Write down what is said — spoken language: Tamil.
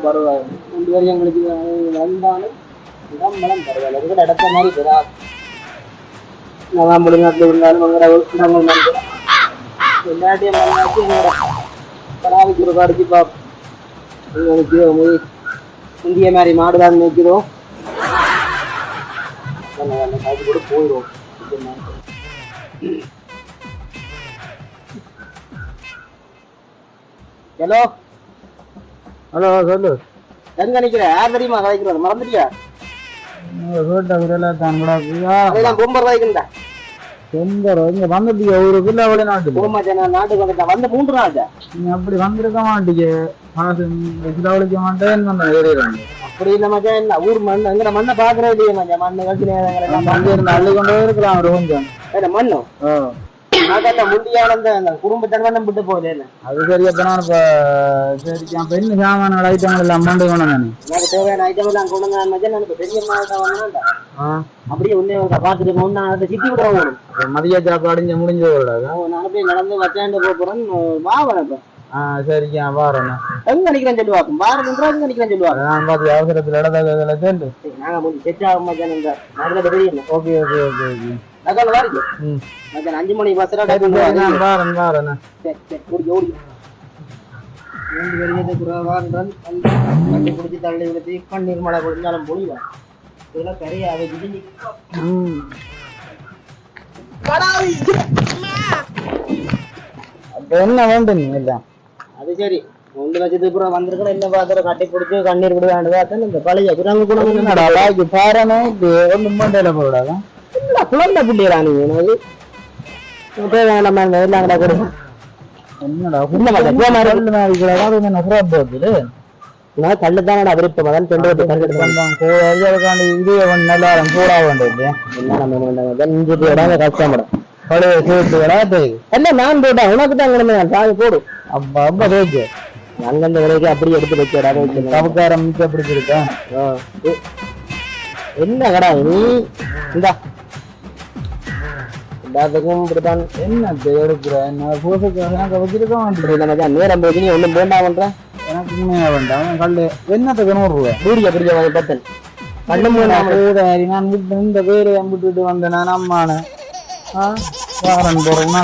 பரவாயில்லை 2 வருஷங்களுக்கு வந்தாலும் இடம் மலம் பரவாயில்ல அதுக்கு இடத்த மாதிரி பெறாது நான் வெளிநாட்டில் இருந்தாலும் அங்கே இடங்கள் வந்து எல்லாத்தையும் மண்ணாச்சு என்னோட பராவிக்கு ஒரு அடிச்சு பார்ப்போம் நிற்கிறோம் இந்திய மாதிரி மாடுதான் நிற்கிறோம் அது கூட போயிடும் ஹலோ ஹலோ சொல்லு எங்க நிக்கிற யார் தெரியுமா கதைக்கிறது மறந்துட்டியா ரொம்ப ரூபாய்க்குண்டா இங்க வந்துட்டீங்க ஒரு பிள்ளை வெளிநாட்டு நாட்டுக்கு வந்துட்டா வந்து 3 நாள் நீ அப்படி வந்திருக்க மாட்டீங்க விளைக்க மாட்டேன் அப்படி இல்ல மச்சான் என்ன ஊர் மண் எங்கட மண்ணை பாக்குறே இல்லையே மச்சான் மண்ணு கழிச்சு இருந்து அள்ளி கொண்டே இருக்கலாம் ஒரு கொஞ்சம் மண்ணும் முந்தியான குடும்பத்தன்மை விட்டு போகுது அது சரி அப்ப நான் இப்ப சரி பெண்ணு சாமான ஐட்டங்கள் எல்லாம் அம்மாண்டு கொண்டு எனக்கு தேவையான ஐட்டம் எல்லாம் கொண்டு மச்சான் எனக்கு பெரிய அப்படியே உன்னே பாத்துட்டு சிட்டி விடுறோம் மதிய சாப்பாடு முடிஞ்சு நான் போய் நடந்து வச்சாண்டு போறேன் வா வளர்ப்பேன் சரிக்கா வாரேன் எங்க நினைக்கிறேன் சொல்லுவாங்க வாரம் நினைக்கிறேன் சொல்லுவாங்க நான் பார்த்து அவசரத்துல இடத்துல சேர்ந்து நாங்க செட் ஆக மச்சான் தெரியும் ஓகே ஓகே ஓகே ஓகே அதான் வாரிக்கு மச்சான் 5 மணி பஸ்ல வாரேன் வாரேன் சரி ஓடி ஓடி 2 வெளியே குறவான்றன் கட்டி பிடிச்சி தள்ளி விடுத்தி கண்ணீர் மழை குடிஞ்சாலும் புரியலாம் இதெல்லாம் பெரிய அவை என்ன வேண்டும் நீங்க அது சரி 1 லட்சத்துக்கு புறம் வந்திருக்கணும் என்ன பாத்திரம் கட்டி பிடிச்சி கண்ணீர் விட வேண்டியதான் இந்த பழைய குரங்கு கூட பாருன்னு ஒன்று மண்டையில போடாதா இல்ல குழந்தை பிள்ளையா நீங்க நம்ம எல்லாம் கொடுங்க என்னடா நான் கல்லுதானடா விருப்பம் அதான் இது நல்லா போடா வேண்டியது என்ன கஷ்டப்படும் என்ன நான் போட்டேன் உனக்கு தான் சாவி போடு அப்பா அப்பா ரோஜு அங்கந்த விலைக்கு அப்படியே எடுத்து வச்சடா சமக்காரம் எப்படி இருக்கா என்ன கடா நீ இந்தா எல்லாத்துக்கும் இப்படித்தான் என்ன எடுக்கிற வச்சிருக்கோம் நேரம் போது நீ ஒன்றும் வேண்டாம் பண்ற எனக்கு உண்மையா வேண்டாம் கல்லு என்னத்துக்கு 100 ரூபாய் பூடிக்க பிடிக்க பத்தல் நான் இந்த பேரு விட்டுட்டு வந்தேன் நான் அம்மான வாரன் போறேன்